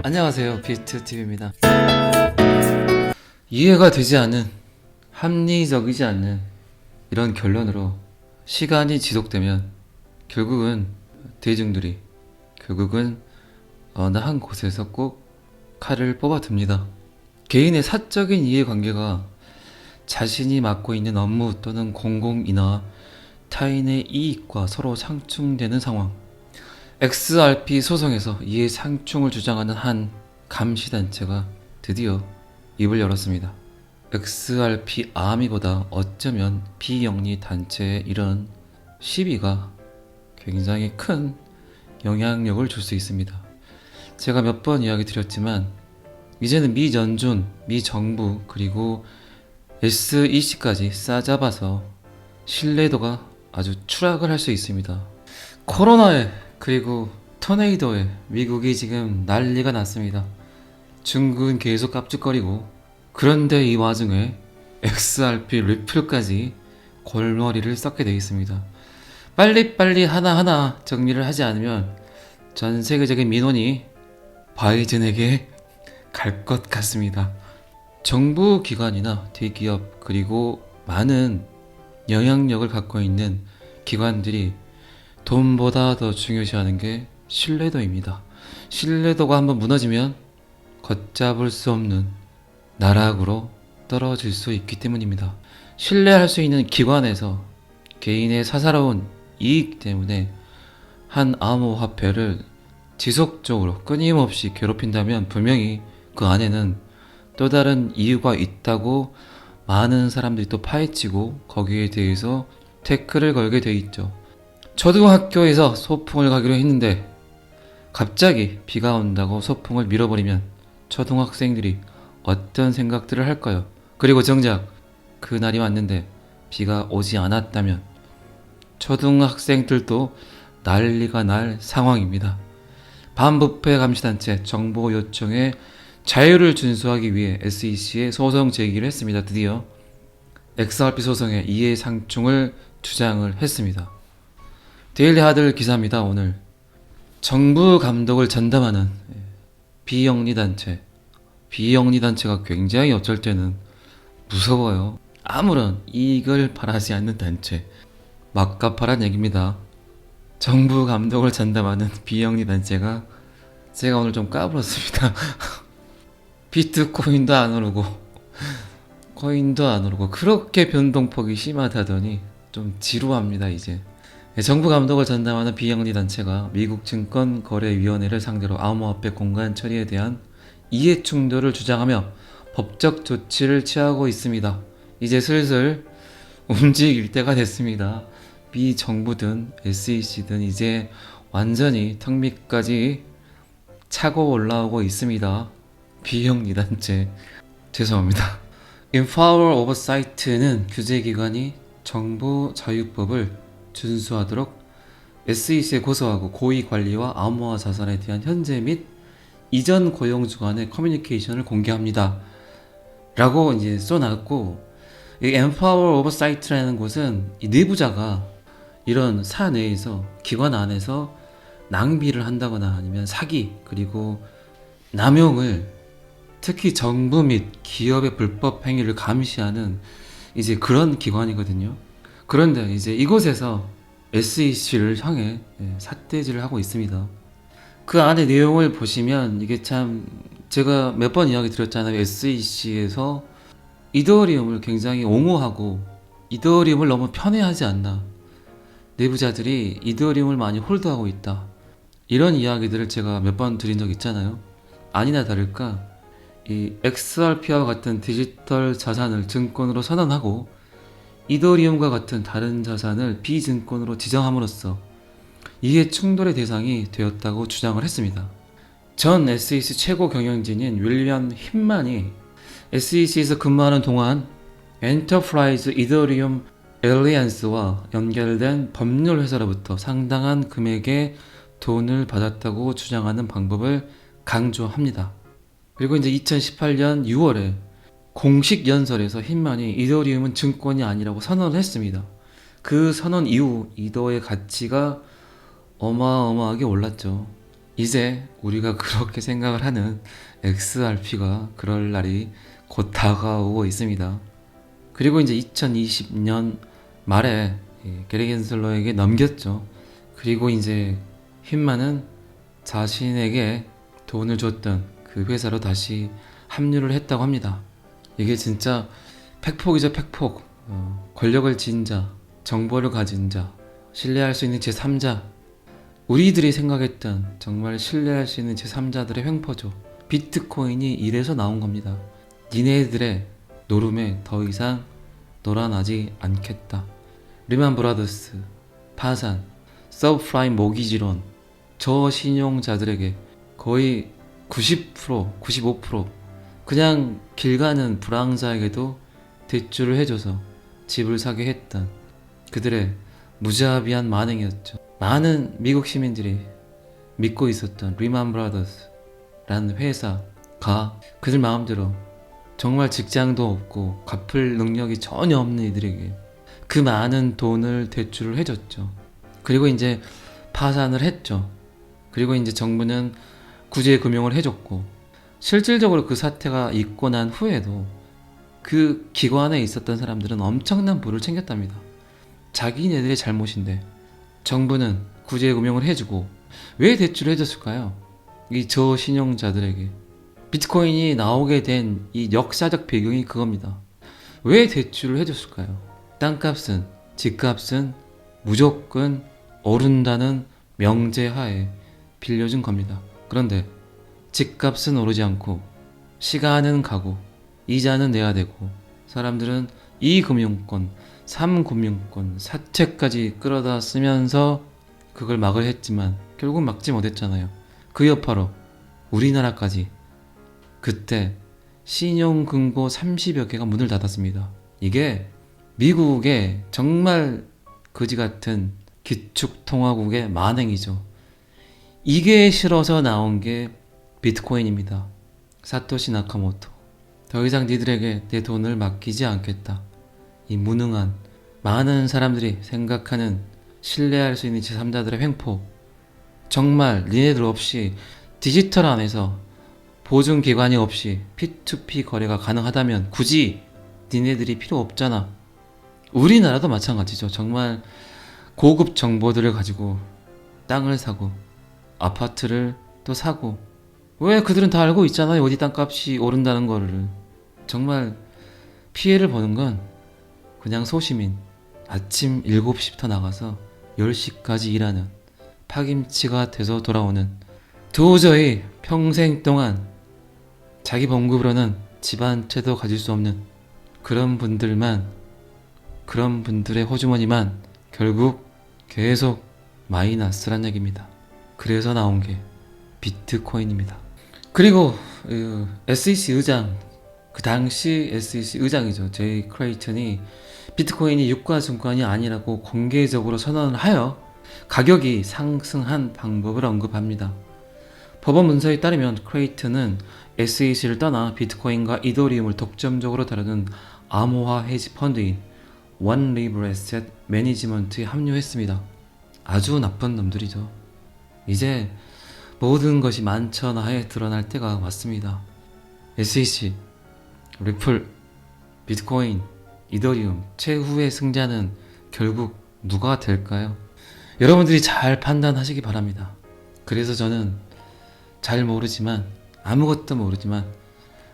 안녕하세요, 비트TV입니다. 이해가 되지 않는, 합리적이지 않는 이런 결론으로 시간이 지속되면 결국은 어느 한 곳에서 꼭 칼을 뽑아듭니다. 개인의 사적인 이해관계가 자신이 맡고 있는 업무 또는 공공이나 타인의 이익과 서로 상충되는 상황. XRP 소송에서 이해 상충을 주장하는 한 감시단체가 드디어 입을 열었습니다. XRP 아미보다 어쩌면 비영리 단체의 이런 시비가 굉장히 큰 영향력을 줄 수 있습니다. 제가 몇 번 이야기 드렸지만 이제는 미 연준, 미 정부 그리고 SEC까지 싸잡아서 신뢰도가 아주 추락을 할 수 있습니다. 코로나에 그리고 토네이도에 미국이 지금 난리가 났습니다. 중국은 계속 깝죽거리고, 그런데 이 와중에 XRP 리플까지 골머리를 썩게 되어 있습니다. 빨리빨리 하나하나 정리를 하지 않으면 전 세계적인 민원이 바이든에게 갈 것 같습니다. 정부 기관이나 대기업 그리고 많은 영향력을 갖고 있는 기관들이 돈보다 더 중요시하는 게 신뢰도입니다. 신뢰도가 한번 무너지면 걷잡을 수 없는 나락으로 떨어질 수 있기 때문입니다. 신뢰할 수 있는 기관에서 개인의 사사로운 이익 때문에 한 암호화폐를 지속적으로 끊임없이 괴롭힌다면 분명히 그 안에는 또 다른 이유가 있다고 많은 사람들이 또 파헤치고 거기에 대해서 태클을 걸게 돼 있죠. 초등학교에서 소풍을 가기로 했는데 갑자기 비가 온다고 소풍을 밀어버리면 초등학생들이 어떤 생각들을 할까요? 그리고 정작 그날이 왔는데 비가 오지 않았다면 초등학생들도 난리가 날 상황입니다. 반부패 감시단체 정보 요청에 자유를 준수하기 위해 SEC에 소송 제기를 했습니다. 드디어 XRP 소송에 이해 상충을 주장을 했습니다. 데일리 하들 기사입니다. 오늘 정부 감독을 전담하는 비영리 단체가 굉장히 어쩔 때는 무서워요. 아무런 이익을 바라지 않는 단체, 막가파란 얘기입니다. 정부 감독을 전담하는 비영리 단체가 제가 오늘 좀 까불었습니다. 비트코인도 안 오르고 코인도 안 오르고 그렇게 변동폭이 심하다더니 좀 지루합니다. 이제 정부 감독을 전담하는 비영리 단체가 미국 증권거래위원회를 상대로 암호화폐 공간 처리에 대한 이해 충돌을 주장하며 법적 조치를 취하고 있습니다. 이제 슬슬 움직일 때가 됐습니다. 미 정부든 SEC든 이제 완전히 턱 밑까지 차고 올라오고 있습니다. 비영리 단체 죄송합니다. Empower Oversight는 규제기관이 정보자유법을 준수하도록 SEC에 고소하고 고위관리와 암호화 자산에 대한 현재 및 이전 고용 주간의 커뮤니케이션을 공개합니다. 라고 이제 써놨고, 이 Empower Oversight라는 곳은 이 내부자가 이런 사내에서 기관 안에서 낭비를 한다거나 아니면 사기 그리고 남용을, 특히 정부 및 기업의 불법 행위를 감시하는 이제 그런 기관이거든요. 그런데 이제 이곳에서 SEC를 향해 삿대질을 하고 있습니다. 그 안에 내용을 보시면 이게 참, 제가 몇 번 이야기 드렸잖아요. SEC에서 이더리움을 굉장히 옹호하고 이더리움을 너무 편애하지 않나, 내부자들이 이더리움을 많이 홀드하고 있다, 이런 이야기들을 제가 몇 번 드린 적 있잖아요. 아니나 다를까 이 XRP와 같은 디지털 자산을 증권으로 선언하고 이더리움과 같은 다른 자산을 비증권으로 지정함으로써 이해 충돌의 대상이 되었다고 주장을 했습니다. 전 SEC 최고 경영진인 윌리엄 힙만이 SEC에서 근무하는 동안 엔터프라이즈 이더리움 엘리언스와 연결된 법률 회사로부터 상당한 금액의 돈을 받았다고 주장하는 방법을 강조합니다. 그리고 이제 2018년 6월에 공식 연설에서 힙만이 이더리움은 증권이 아니라고 선언을 했습니다. 그 선언 이후 이더의 가치가 어마어마하게 올랐죠. 이제 우리가 그렇게 생각을 하는 XRP가 그럴 날이 곧 다가오고 있습니다. 그리고 이제 2020년 말에 게리 겐슬러에게 넘겼죠. 그리고 이제 휜마는 자신에게 돈을 줬던 그 회사로 다시 합류를 했다고 합니다. 이게 진짜 팩폭이죠, 팩폭. 권력을 쥔 자, 정보를 가진 자, 신뢰할 수 있는 제3자, 우리들이 생각했던 정말 신뢰할 수 있는 제3자들의 횡포죠. 비트코인이 이래서 나온 겁니다. 니네들의 노름에 더 이상 놀아나지 않겠다. 리만 브라더스, 파산, 서브프라임 모기지론, 저신용자들에게 거의 90%, 95% 그냥 길 가는 불황자에게도 대출을 해줘서 집을 사게 했던 그들의 무자비한 만행이었죠. 많은 미국 시민들이 믿고 있었던 리만 브라더스라는 회사가 그들 마음대로 정말 직장도 없고 갚을 능력이 전혀 없는 이들에게 그 많은 돈을 대출을 해줬죠. 그리고 이제 파산을 했죠. 그리고 이제 정부는 구제 금융을 해줬고, 실질적으로 그 사태가 있고 난 후에도 그 기관에 있었던 사람들은 엄청난 부를 챙겼답니다. 자기네들의 잘못인데 정부는 구제 금융을 해주고 왜 대출을 해줬을까요? 이 저신용자들에게. 비트코인이 나오게 된 이 역사적 배경이 그겁니다. 왜 대출을 해줬을까요? 땅값은, 집값은 무조건 오른다는 명제하에 빌려준 겁니다. 그런데 집값은 오르지 않고 시간은 가고 이자는 내야 되고 사람들은 2금융권, 3금융권, 사채까지 끌어다 쓰면서 그걸 막을 했지만 결국 막지 못했잖아요. 그 여파로 우리나라까지 그때 신용금고 30여 개가 문을 닫았습니다. 이게 미국의 정말 거지같은 기축통화국의 만행이죠. 이게 싫어서 나온 게 비트코인입니다. 사토시 나카모토. 더 이상 니들에게 내 돈을 맡기지 않겠다. 이 무능한 많은 사람들이 생각하는 신뢰할 수 있는 제3자들의 횡포. 정말 니네들 없이 디지털 안에서 보증기관이 없이 P2P 거래가 가능하다면 굳이 니네들이 필요 없잖아. 우리나라도 마찬가지죠. 정말 고급 정보들을 가지고 땅을 사고 아파트를 또 사고, 왜 그들은 다 알고 있잖아요. 어디 땅값이 오른다는 거를. 정말 피해를 보는 건 그냥 소시민, 아침 7시부터 나가서 10시까지 일하는 파김치가 돼서 돌아오는, 도저히 평생 동안 자기 봉급으로는 집 한 채도 가질 수 없는 그런 분들만, 그런 분들의 호주머니만 결국 계속 마이너스란 얘기입니다. 그래서 나온 게 비트코인입니다. 그리고 SEC 의장, 그 당시 SEC 의장이죠. 제이 크레이턴이 비트코인이 유가증권이 아니라고 공개적으로 선언을 하여 가격이 상승한 방법을 언급합니다. 법원 문서에 따르면 크레이턴은 SEC를 떠나 비트코인과 이더리움을 독점적으로 다루는 암호화 헤지 펀드인 원 리브 에셋 매니지먼트에 합류했습니다. 아주 나쁜 놈들이죠. 이제 모든 것이 만천하에 드러날 때가 왔습니다. SEC, 리플, 비트코인, 이더리움 최후의 승자는 결국 누가 될까요? 여러분들이 잘 판단하시기 바랍니다. 그래서 저는 잘 모르지만, 아무것도 모르지만,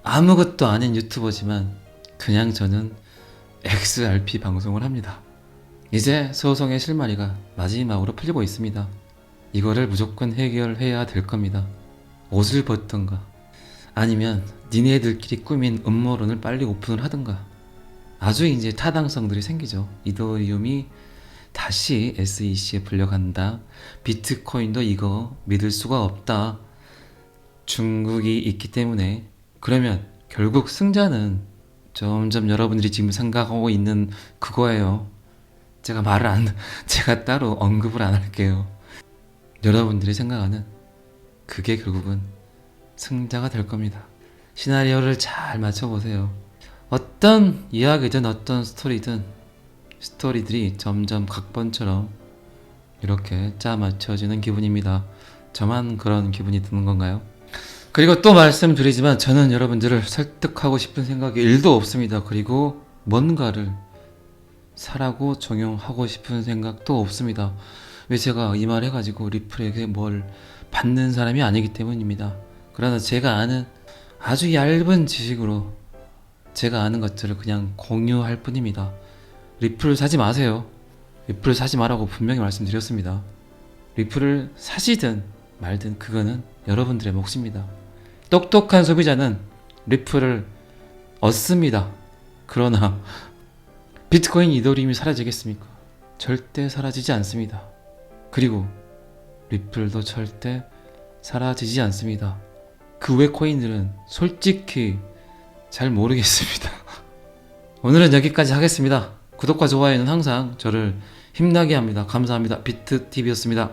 아무것도 아닌 유튜버지만 그냥 저는 XRP 방송을 합니다. 이제 소송의 실마리가 마지막으로 풀리고 있습니다. 이거를 무조건 해결해야 될 겁니다. 옷을 벗던가 아니면 니네들끼리 꾸민 음모론을 빨리 오픈을 하던가. 아주 이제 타당성들이 생기죠. 이더리움이 다시 SEC에 불려간다. 비트코인도 이거 믿을 수가 없다. 중국이 있기 때문에. 그러면 결국 승자는 점점 여러분들이 지금 생각하고 있는 그거예요. 제가 따로 언급을 안 할게요. 여러분들이 생각하는 그게 결국은 승자가 될 겁니다. 시나리오를 잘 맞춰보세요. 어떤 이야기든 어떤 스토리들이 점점 각본처럼 이렇게 짜 맞춰지는 기분입니다. 저만 그런 기분이 드는 건가요? 그리고 또 말씀드리지만 저는 여러분들을 설득하고 싶은 생각이 1도 없습니다. 그리고 뭔가를 사라고 종용하고 싶은 생각도 없습니다. 왜 제가 이 말 해가지고 리플에게 뭘 받는 사람이 아니기 때문입니다. 그러나 제가 아는 아주 얇은 지식으로 제가 아는 것들을 그냥 공유할 뿐입니다. 리플을 사지 마세요. 리플을 사지 말라고 분명히 말씀드렸습니다. 리플을 사시든 말든 그거는 여러분들의 몫입니다. 똑똑한 소비자는 리플을 얻습니다. 그러나 비트코인, 이더리움이 사라지겠습니까? 절대 사라지지 않습니다. 그리고 리플도 절대 사라지지 않습니다. 그 외 코인들은 솔직히 잘 모르겠습니다. 오늘은 여기까지 하겠습니다. 구독과 좋아요는 항상 저를 힘나게 합니다. 감사합니다. 비트TV였습니다.